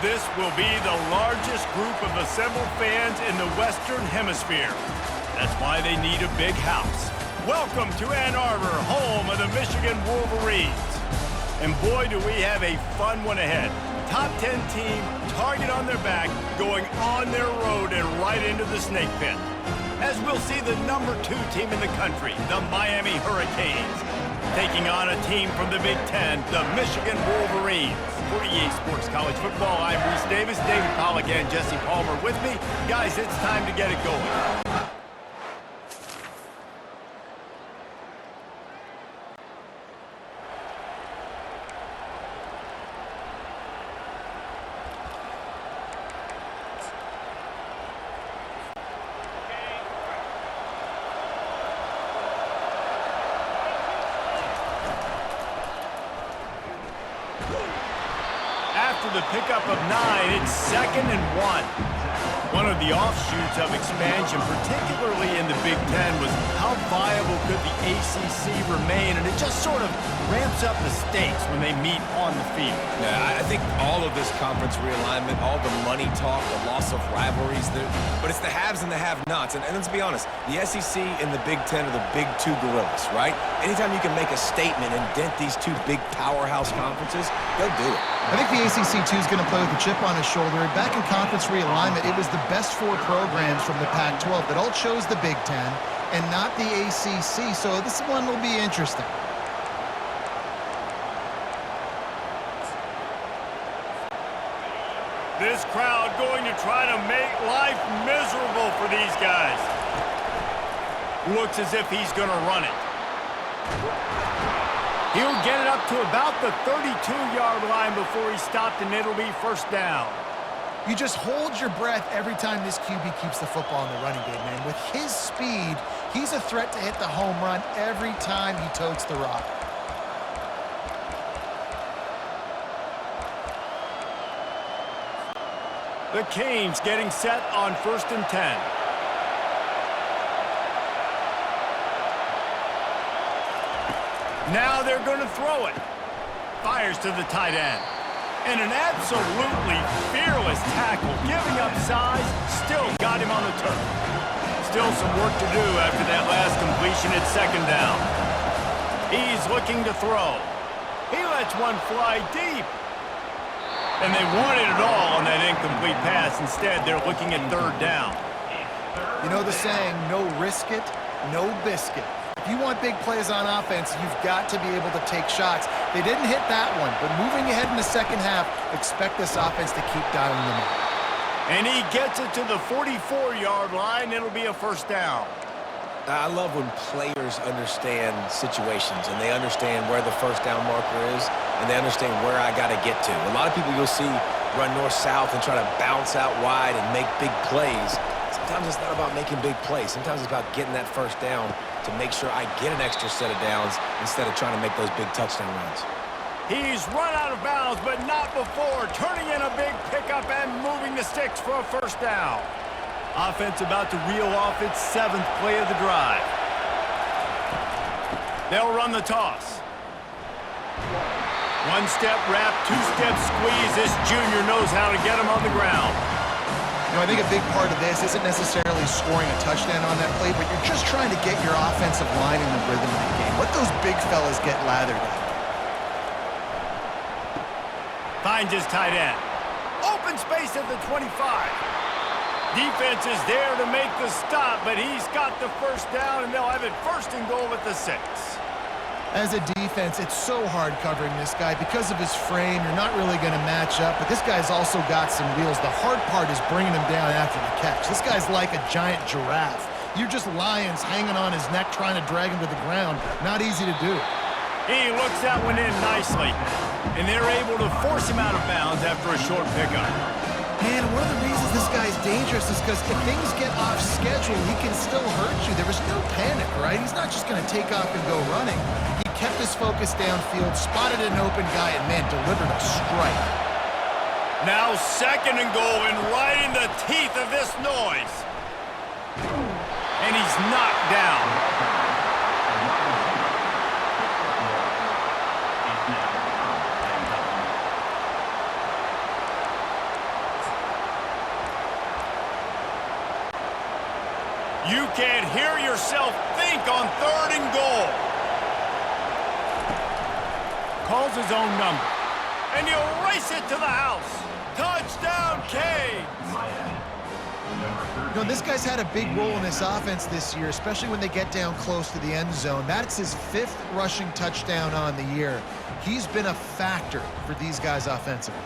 This will be the largest group of assembled fans in the Western Hemisphere. That's why they need a big house. Welcome to Ann Arbor, home of the Michigan Wolverines. And boy, do we have a fun one ahead. Top 10 team, target on their back, going on their road and right into the snake pit. As we'll see the number 2 team in the country, the Miami Hurricanes, taking on a team from the Big Ten, the Michigan Wolverines. For EA Sports College Football, I'm Reese Davis, David Pollack, and Jesse Palmer with me. Guys, it's time to get it going. After the pickup of 9, it's 2nd and 1. One of the offshoots of expansion, particularly in the Big Ten, was how viable could the ACC remain, and it just sort of ramps up the stakes when they meet on the field. Yeah, I think all of this conference realignment, all the money talk, the loss of rivalries, but it's the haves and the have-nots. And let's be honest, the SEC and the Big Ten are the big 2 gorillas, right? Anytime you can make a statement and dent these 2 big powerhouse conferences, they'll do it. I think the ACC, too, is going to play with a chip on his shoulder. Back in conference realignment, it was the best 4 programs from the Pac-12 that all chose the Big Ten and not the ACC, so this one will be interesting. This crowd going to try to make life miserable for these guys. Looks as if he's going to run it. He'll get it up to about the 32-yard line before he's stopped, and it'll be 1st down. You just hold your breath every time this QB keeps the football in the running game, man. With his speed, he's a threat to hit the home run every time he totes the rock. The Canes getting set on 1st and 10. Now they're going to throw it. Fires to the tight end. And an absolutely fearless tackle, giving up size, still got him on the turf. Still some work to do after that last completion at 2nd down. He's looking to throw. He lets one fly deep. And they wanted it all on that incomplete pass. Instead, they're looking at 3rd down. You know the saying, no risk it, no biscuit. If you want big plays on offense, you've got to be able to take shots. They didn't hit that one, but moving ahead in the 2nd half, expect this offense to keep dialing them up. And he gets it to the 44-yard line. It'll be a 1st down. I love when players understand situations and they understand where the 1st down marker is and they understand where I got to get to. A lot of people you'll see run north-south and try to bounce out wide and make big plays. Sometimes it's not about making big plays. Sometimes it's about getting that 1st down to make sure I get an extra set of downs instead of trying to make those big touchdown runs. He's run out of bounds, but not before. Turning in a big pickup and moving the sticks for a 1st down. Offense about to reel off its 7th play of the drive. They'll run the toss. 1-step wrap, 2-step squeeze. This junior knows how to get him on the ground. You know, I think a big part of this isn't necessarily scoring a touchdown on that play, but you're just trying to get your offensive line in the rhythm of the game. Let those big fellas get lathered up. Finds his tight end. Open space at the 25. Defense is there to make the stop, but he's got the 1st down, and they'll have it 1st and goal at the 6. As a defense, it's so hard covering this guy. Because of his frame, you're not really going to match up, but this guy's also got some wheels. The hard part is bringing him down after the catch. This guy's like a giant giraffe. You're just lions hanging on his neck trying to drag him to the ground. Not easy to do. He looks that one in nicely, and they're able to force him out of bounds after a short pickup. Man, one of the reasons this guy's dangerous is because if things get off schedule, he can still hurt you. There was no panic, right? He's not just going to take off and go running. He kept his focus downfield, spotted an open guy, and, man, delivered a strike. Now 2nd and goal, and right in the teeth of this noise. And he's knocked down. can't hear yourself think on 3rd and goal. Calls his own number. And he'll race it to the house. Touchdown, Canes! You know, this guy's had a big role in this offense this year, especially when they get down close to the end zone. That's his 5th rushing touchdown on the year. He's been a factor for these guys offensively.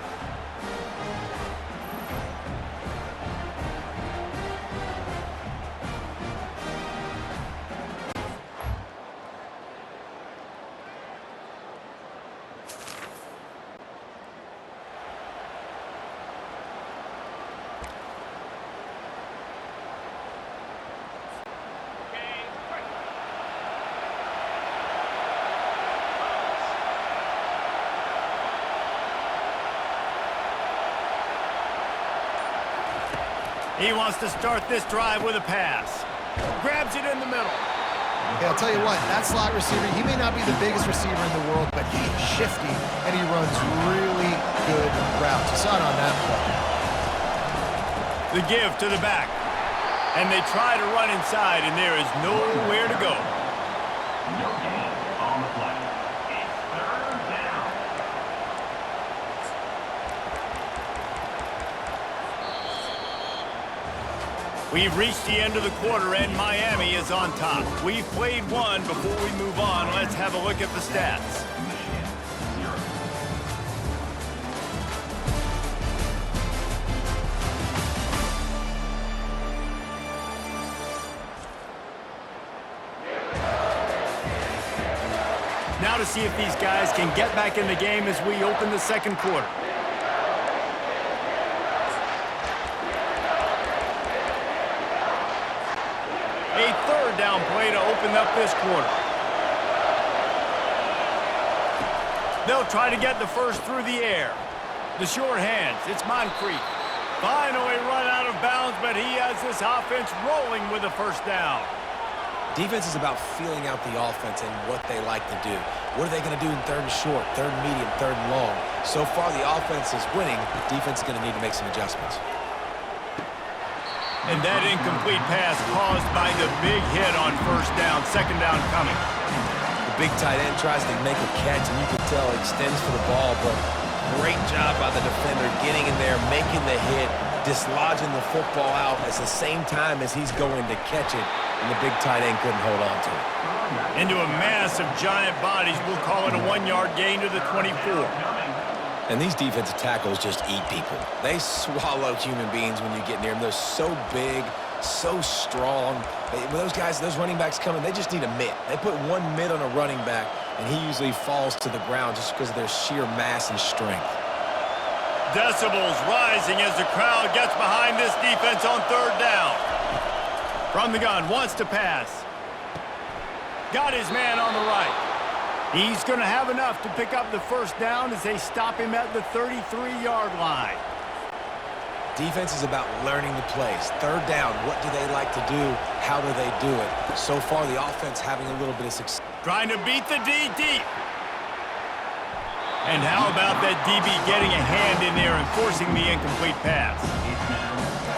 He wants to start this drive with a pass. Grabs it in the middle. Yeah, I'll tell you what, that slot receiver, he may not be the biggest receiver in the world, but he's shifty, and he runs really good routes. You saw it on that play. The give to the back. And they try to run inside, and there is nowhere to go. No gain on the play. It's 3rd down. We've reached the end of the quarter, and Miami is on top. We've played one. Before we move on, let's have a look at the stats. Now to see if these guys can get back in the game as we open the second quarter. A 3rd down play to open up this quarter. They'll try to get the first through the air. The short hands, it's Moncrief. Finally run out of bounds, but he has this offense rolling with a 1st down. Defense is about feeling out the offense and what they like to do. What are they going to do in 3rd and short, 3rd and medium, 3rd and long? So far, the offense is winning. Defense is going to need to make some adjustments. And that incomplete pass caused by the big hit on 1st down, 2nd down coming. The big tight end tries to make a catch, and you can tell it extends for the ball, but great job by the defender getting in there, making the hit, dislodging the football out at the same time as he's going to catch it, and the big tight end couldn't hold on to it. Into a mass of giant bodies, we'll call it a 1-yard gain to the 24. And these defensive tackles just eat people. They swallow human beings when you get near them. They're so big, so strong. When those guys, those running backs come in, they just need a mitt. They put one mitt on a running back, and he usually falls to the ground just because of their sheer mass and strength. Decibels rising as the crowd gets behind this defense on 3rd down. From the gun, wants to pass. Got his man on the right. He's going to have enough to pick up the 1st down as they stop him at the 33-yard line. Defense is about learning the plays. 3rd down, what do they like to do? How do they do it? So far, the offense having a little bit of success. Trying to beat the D deep. And how about that DB getting a hand in there and forcing the incomplete pass?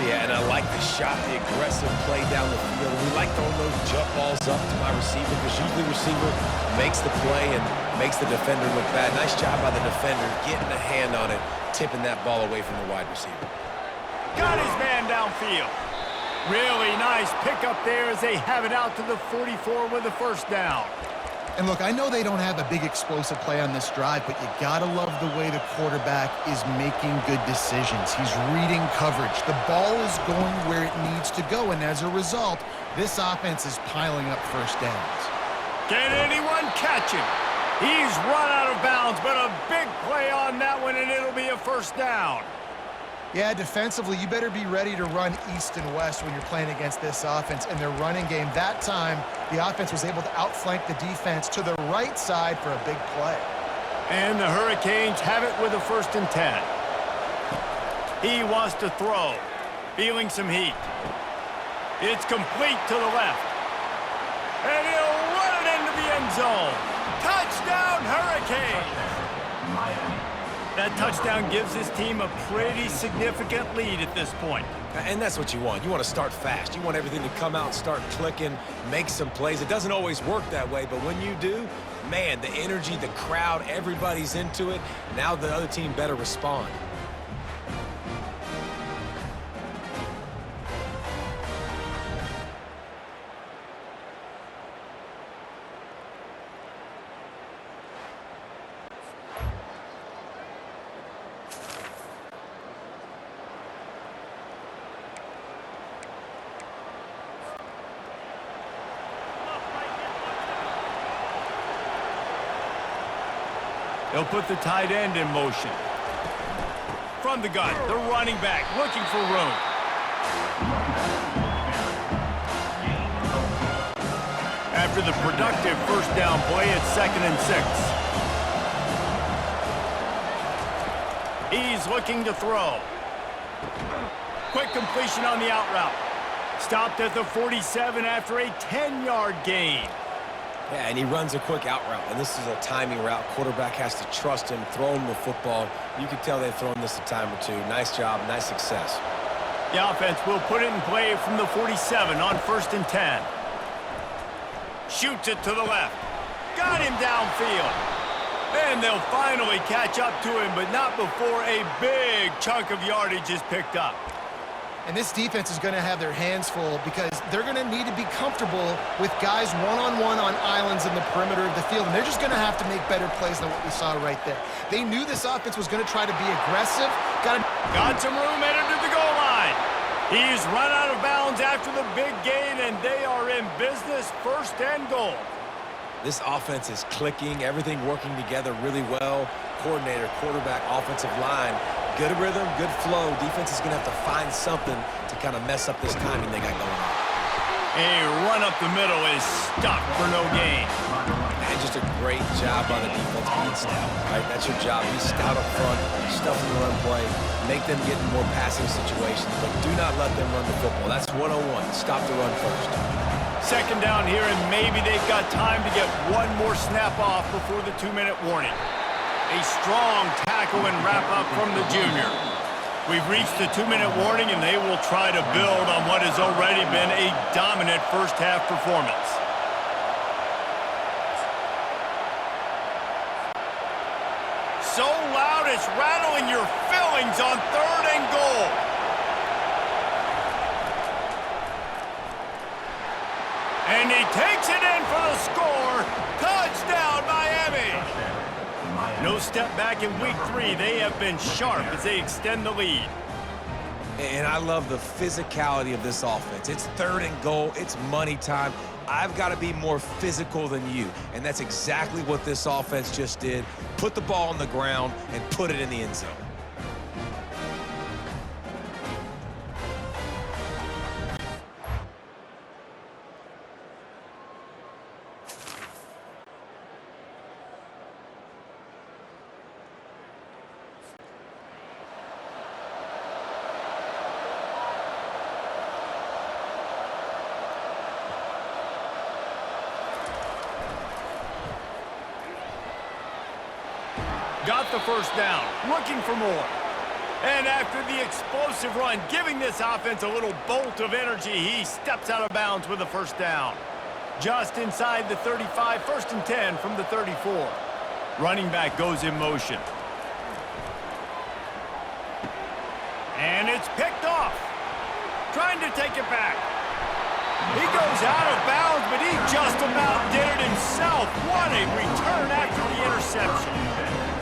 Yeah, and I like the shot, the aggressive play down the field. We like throwing those jump balls up to my receiver because usually the receiver makes the play and makes the defender look bad. Nice job by the defender getting a hand on it, tipping that ball away from the wide receiver. Got his man downfield. Really nice pickup there as they have it out to the 44 with the 1st down. And look, I know they don't have a big explosive play on this drive, but you gotta love the way the quarterback is making good decisions. He's reading coverage. The ball is going where it needs to go, and as a result, this offense is piling up 1st downs. Can anyone catch him? He's run out of bounds, but a big play on that one, and it'll be a 1st down. Yeah, defensively, you better be ready to run east and west when you're playing against this offense and their running game. That time, the offense was able to outflank the defense to the right side for a big play. And the Hurricanes have it with a 1st and 10. He wants to throw, feeling some heat. It's complete to the left. And he'll run it into the end zone. Touchdown, Hurricanes! That touchdown gives his team a pretty significant lead at this point. And that's what you want. You want to start fast. You want everything to come out and start clicking, make some plays. It doesn't always work that way, but when you do, man, the energy, the crowd, everybody's into it. Now the other team better respond. They'll put the tight end in motion. From the gun, the running back looking for room. After the productive first down play, it's 2nd and 6. He's looking to throw. Quick completion on the out route. Stopped at the 47 after a 10-yard gain. Yeah, and he runs a quick out route, and this is a timing route. Quarterback has to trust him, throw him the football. You can tell they've thrown this a time or two. Nice job, nice success. The offense will put it in play from the 47 on 1st and 10. Shoots it to the left. Got him downfield. And they'll finally catch up to him, but not before a big chunk of yardage is picked up. And this defense is going to have their hands full because they're going to need to be comfortable with guys one-on-one on islands in the perimeter of the field. And they're just going to have to make better plays than what we saw right there. They knew this offense was going to try to be aggressive. Got some room headed to the goal line. He's run out of bounds after the big gain, and they are in business, 1st and goal. This offense is clicking, everything working together really well. Coordinator, quarterback, offensive line. Good rhythm, good flow. Defense is going to have to find something to kind of mess up this timing they got going on. A run up the middle is stopped for no gain. And just a great job by the defense being stout, right? That's your job. Be stout up front, stuff in the run play, make them get in more passing situations, but do not let them run the football. That's 101. Stop the run first. 2nd down here, and maybe they've got time to get one more snap off before the 2-minute warning. A strong tackle and wrap-up from the junior. We've reached the 2-minute warning, and they will try to build on what has already been a dominant first-half performance. So loud it's rattling your fillings on 3rd and goal. And he takes it in for the score. Touchdown, Miami! No step back in week 3. They have been sharp as they extend the lead. And I love the physicality of this offense. It's 3rd and goal. It's money time. I've got to be more physical than you. And that's exactly what this offense just did. Put the ball on the ground and put it in the end zone. Got the first down, looking for more. And after the explosive run, giving this offense a little bolt of energy, he steps out of bounds with a first down. Just inside the 35, 1st and 10 from the 34. Running back goes in motion. And it's picked off. Trying to take it back. He goes out of bounds, but he just about did it himself. What a return after the interception.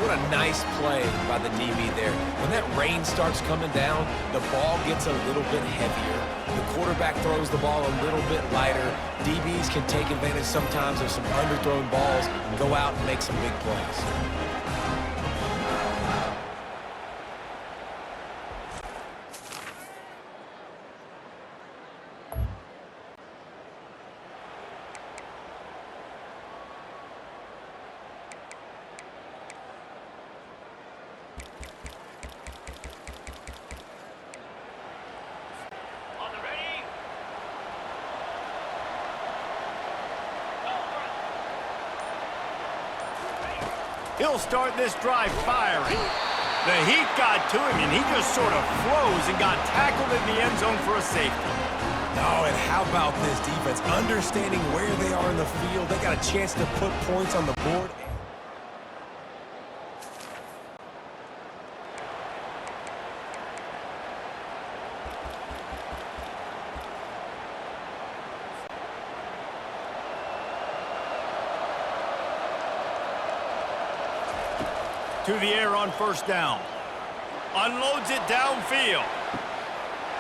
What a nice play by the DB there. When that rain starts coming down, the ball gets a little bit heavier. The quarterback throws the ball a little bit lighter. DBs can take advantage sometimes of some underthrown balls and go out and make some big plays. He'll start this drive firing. The heat got to him, and he just sort of froze and got tackled in the end zone for a safety. Oh, and how about this defense? Understanding where they are in the field. They got a chance to put points on the board. To the air on first down. Unloads it downfield.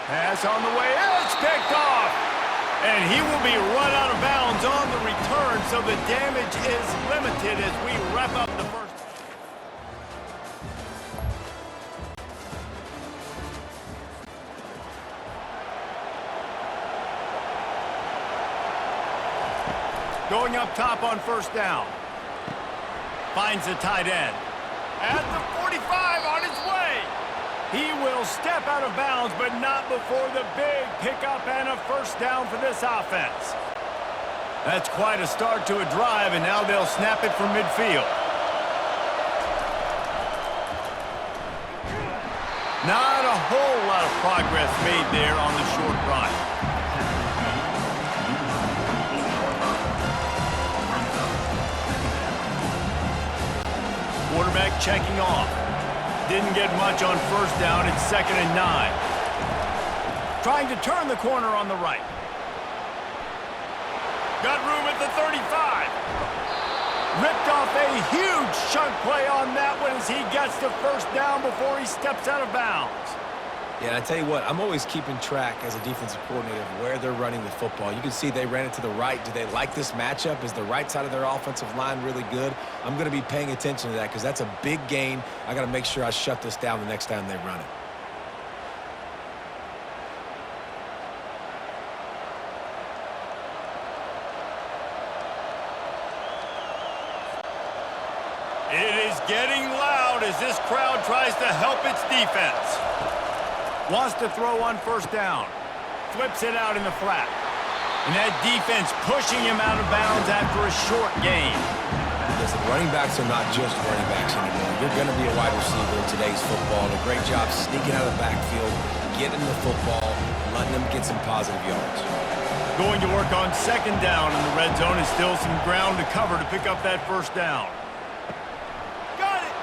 Pass on the way. It's picked off. And he will be run out of bounds on the return, so the damage is limited as we wrap up the first. Going up top on first down. Finds the tight end. At the 45 on his way. He will step out of bounds, but not before the big pickup and a first down for this offense. That's quite a start to a drive, and now they'll snap it from midfield. Not a whole lot of progress made there on the short run. Quarterback checking off. Didn't get much on first down. It's 2nd and 9. Trying to turn the corner on the right. Got room at the 35. Ripped off a huge chunk play on that one as he gets the first down before he steps out of bounds. Yeah, and I tell you what, I'm always keeping track as a defensive coordinator of where they're running the football. You can see they ran it to the right. Do they like this matchup? Is the right side of their offensive line really good? I'm going to be paying attention to that because that's a big gain. I got to make sure I shut this down the next time they run it. It is getting loud as this crowd tries to help its defense. Wants to throw on first down. Flips it out in the flat. And that defense pushing him out of bounds after a short gain. Listen, running backs are not just running backs anymore. You're going to be a wide receiver in today's football. And a great job sneaking out of the backfield, getting the football, letting them get some positive yards. Going to work on 2nd down in the red zone is still some ground to cover to pick up that first down. Got it!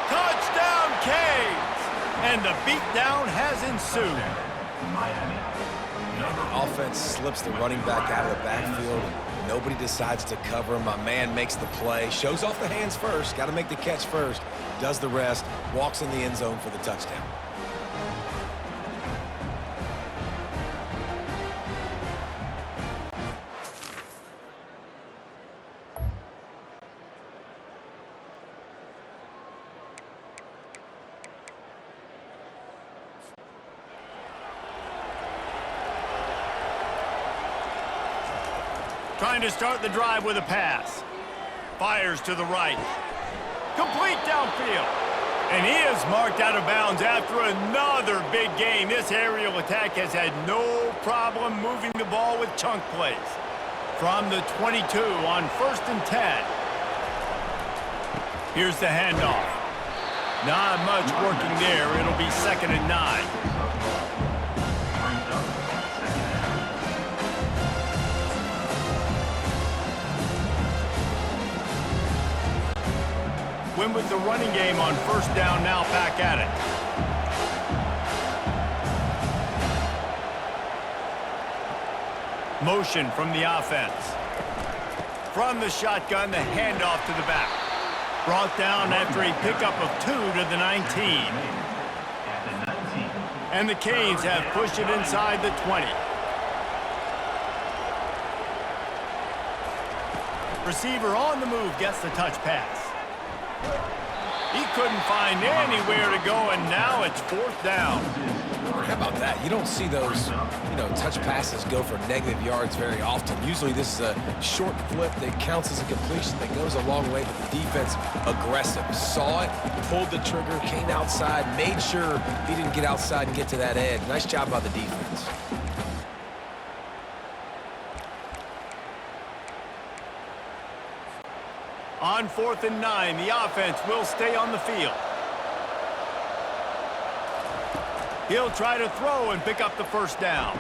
Touchdown, Canes! And the beatdown has ensued. Offense slips the running back out of the backfield. Nobody decides to cover him. My man makes the play. Shows off the hands first. Got to make the catch first. Does the rest. Walks in the end zone for the touchdown. Trying to start the drive with a pass. Fires to the right. Complete downfield. And he is marked out of bounds after another big gain. This aerial attack has had no problem moving the ball with chunk plays. From the 22 on 1st and 10. Here's the handoff. Not much working there. It'll be 2nd and 9. Win with the running game on first down, now back at it. Motion from the offense. From the shotgun, the handoff to the back. Brought down after a pickup of 2 to the 19. And the Canes have pushed it inside the 20. Receiver on the move gets the touch pass. He couldn't find anywhere to go, and now it's 4th down. How about that? You don't see those, touch passes go for negative yards very often. Usually this is a short flip that counts as a completion that goes a long way, but the defense aggressive. Saw it, pulled the trigger, came outside, made sure he didn't get outside and get to that edge. Nice job by the defense. On 4th and 9, the offense will stay on the field. He'll try to throw and pick up the first down.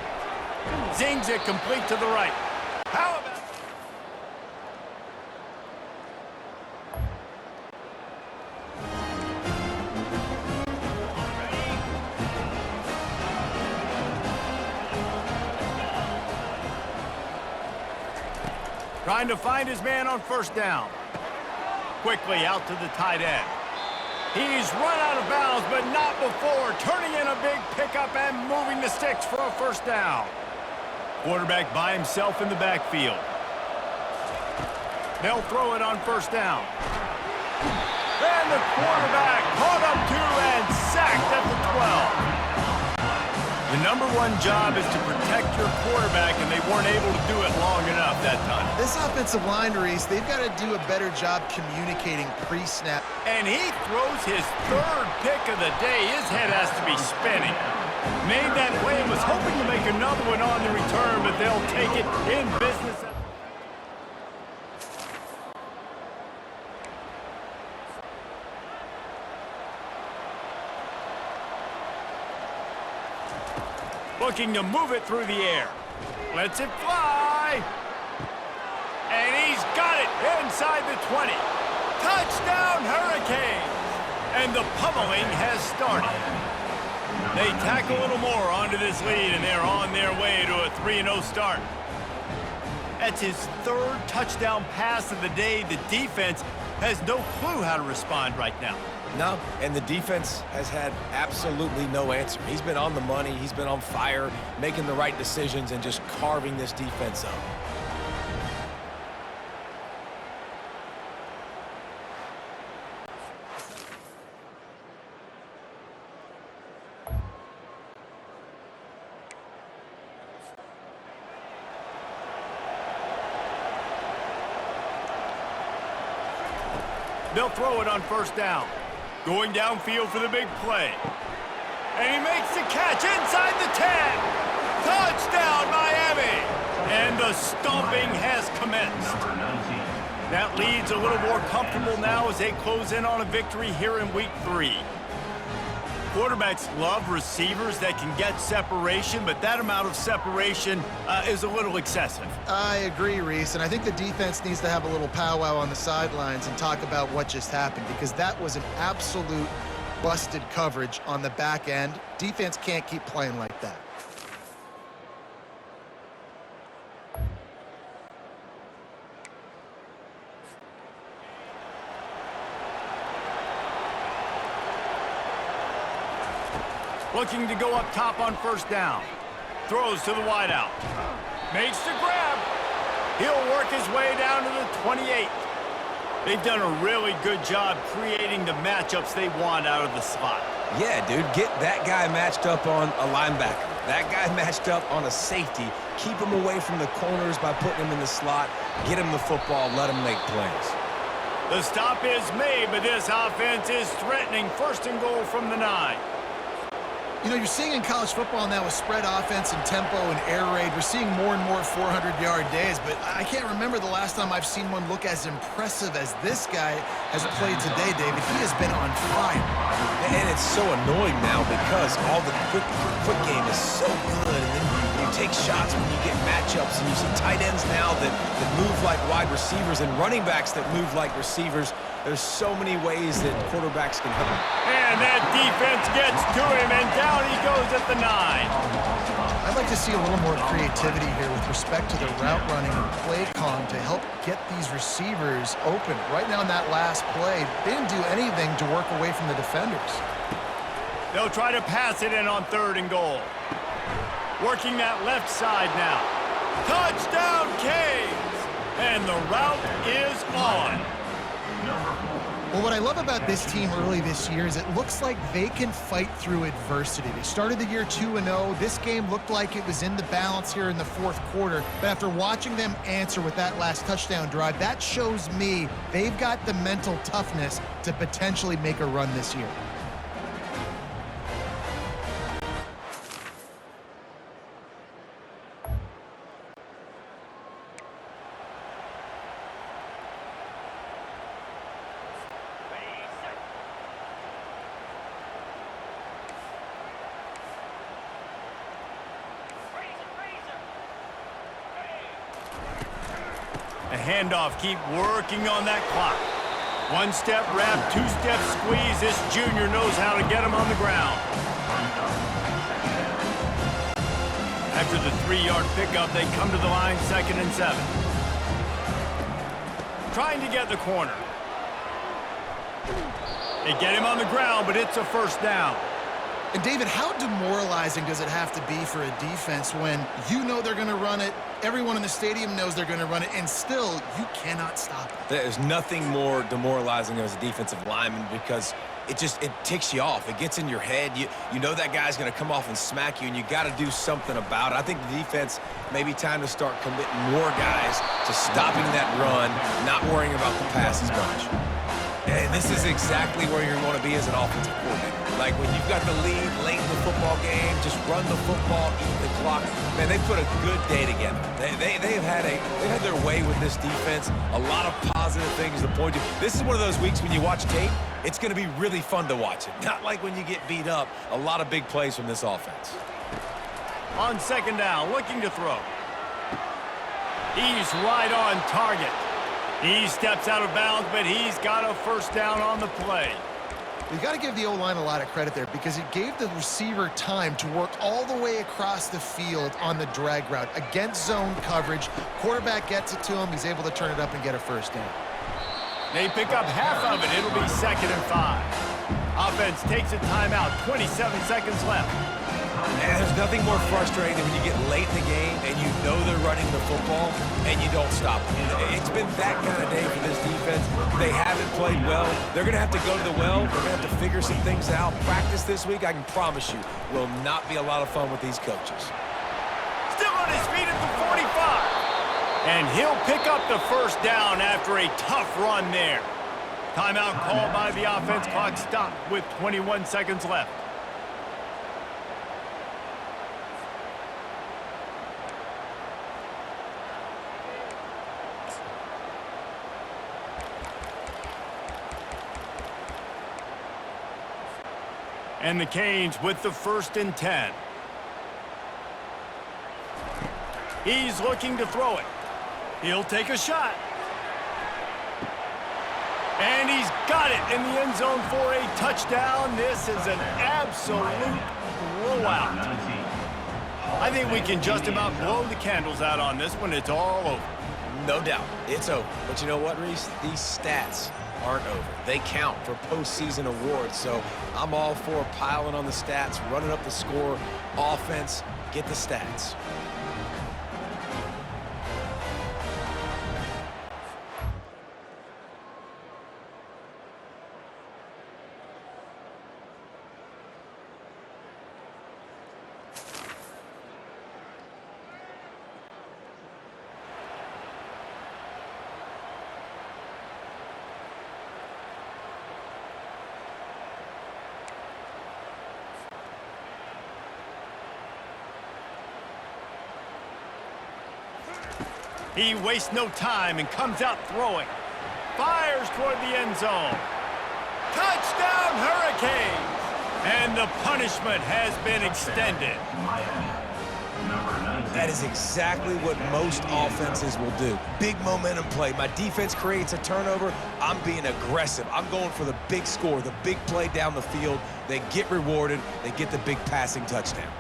Zings it complete to the right. How about... Trying to find his man on first down. Quickly out to the tight end. He's run out of bounds, but not before turning in a big pickup and moving the sticks for a first down. Quarterback by himself in the backfield. They'll throw it on first down. And the quarterback caught up to and sacked at the 12. The number one job is to protect your quarterback, and they weren't able to do it long enough that time. This offensive line, Reese, they've got to do a better job communicating pre-snap. And he throws his third pick of the day. His head has to be spinning. Made that play and was hoping to make another one on the return, but they'll take it in business. Looking to move it through the air. Lets it fly. And he's got it inside the 20. Touchdown, Hurricanes! And the pummeling has started. They tack a little more onto this lead, and they're on their way to a 3-0 start. That's his third touchdown pass of the day. The defense has no clue how to respond right now. No, and the defense has had absolutely no answer. He's been on the money, he's been on fire, making the right decisions and just carving this defense up. They'll throw it on first down. Going downfield for the big play. And he makes the catch inside the 10. Touchdown, Miami! And the stomping has commenced. That lead's a little more comfortable now as they close in on a victory here in Week 3. Quarterbacks love receivers that can get separation, but that amount of separation is a little excessive. I agree, Reese, and I think the defense needs to have a little powwow on the sidelines and talk about what just happened, because that was an absolute busted coverage on the back end. Defense can't keep playing like that. Looking to go up top on first down. Throws to the wideout. Makes the grab. He'll work his way down to the 28. They've done a really good job creating the matchups they want out of the slot. Yeah, dude, get that guy matched up on a linebacker. That guy matched up on a safety. Keep him away from the corners by putting him in the slot. Get him the football, let him make plays. The stop is made, but this offense is threatening first and goal from the 9. You know, you're seeing in college football now with spread offense and tempo and air raid, we're seeing more and more 400-yard days, but I can't remember the last time I've seen one look as impressive as this guy has played today, David. He has been on fire. And it's so annoying now because all the quick game is so good, and then you take shots when you get matchups, and you see tight ends now that move like wide receivers and running backs that move like receivers. There's so many ways that quarterbacks can hit him. And that defense gets to him, and down he goes at the 9. I'd like to see a little more creativity here with respect to the route running and play calling to help get these receivers open. Right now in that last play, they didn't do anything to work away from the defenders. They'll try to pass it in on third and goal. Working that left side now. Touchdown, Canes! And the route is on. Well, what I love about this team early this year is it looks like they can fight through adversity. They started the year 2-0. This game looked like it was in the balance here in the fourth quarter. But after watching them answer with that last touchdown drive, that shows me they've got the mental toughness to potentially make a run this year. handoff. Keep working on that clock. One-step wrap, two-step squeeze. This junior knows how to get him on the ground. After the 3-yard pickup, they come to the line, 2nd and 7. Trying to get the corner. They get him on the ground, but it's a first down. And David, how demoralizing does it have to be for a defense when you know they're going to run it, everyone in the stadium knows they're going to run it, and still you cannot stop it? There's nothing more demoralizing as a defensive lineman because it ticks you off. It gets in your head. You know that guy's going to come off and smack you, and you got to do something about it. I think the defense may be time to start committing more guys to stopping that run, not worrying about the pass as much. And this is exactly where you want to be as an offensive coordinator. Like when you've got the lead late in the football game, just run the football, eat the clock. Man, they put a good day together. They've had their way with this defense. A lot of positive things to point to. This is one of those weeks when you watch tape, it's going to be really fun to watch it. Not like when you get beat up. A lot of big plays from this offense. On 2nd down, looking to throw. He's right on target. He steps out of bounds, but he's got a first down on the play. You got to give the O-line a lot of credit there because it gave the receiver time to work all the way across the field on the drag route against zone coverage. Quarterback gets it to him. He's able to turn it up and get a first down. They pick up half of it. It'll be 2nd and 5. Offense takes a timeout. 27 seconds left. And there's nothing more frustrating than when you get late in the game and you know they're running the football and you don't stop them. It's been that kind of day for this defense. They haven't played well. They're going to have to go to the well. They're going to have to figure some things out. Practice this week, I can promise you, will not be a lot of fun with these coaches. Still on his feet at the 45. And he'll pick up the first down after a tough run there. Timeout called by the offense. Clock stopped with 21 seconds left. And the Canes with the 1st and 10. He's looking to throw it. He'll take a shot. And he's got it in the end zone for a touchdown. This is an absolute blowout. I think we can just about blow the candles out on this one. It's all over. No doubt. It's over. But you know what, Reese? These stats aren't over. They count for postseason awards, so I'm all for piling on the stats, running up the score, offense, get the stats. He wastes no time and comes out throwing. Fires toward the end zone. Touchdown, Hurricanes! And the punishment has been extended. That is exactly what most offenses will do. Big momentum play. My defense creates a turnover. I'm being aggressive. I'm going for the big score, the big play down the field. They get rewarded. They get the big passing touchdown.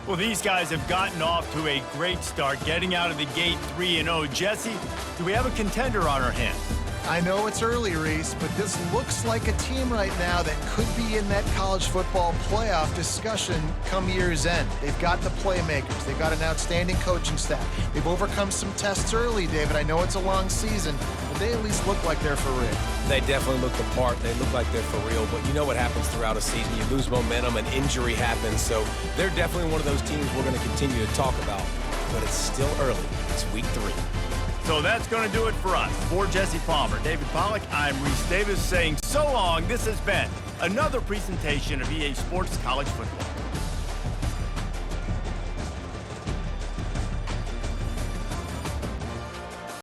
Well, these guys have gotten off to a great start, getting out of the gate 3-0. Jesse, do we have a contender on our hands? I know it's early, Reese, but this looks like a team right now that could be in that college football playoff discussion come year's end. They've got the playmakers. They've got an outstanding coaching staff. They've overcome some tests early, David. I know it's a long season, but they at least look like they're for real. They definitely look the part. They look like they're for real, but you know what happens throughout a season. You lose momentum, and injury happens, so they're definitely one of those teams we're going to continue to talk about, but it's still early. It's week 3. So that's going to do it for us. For Jesse Palmer, David Pollack, I'm Reese Davis saying so long. This has been another presentation of EA Sports College Football.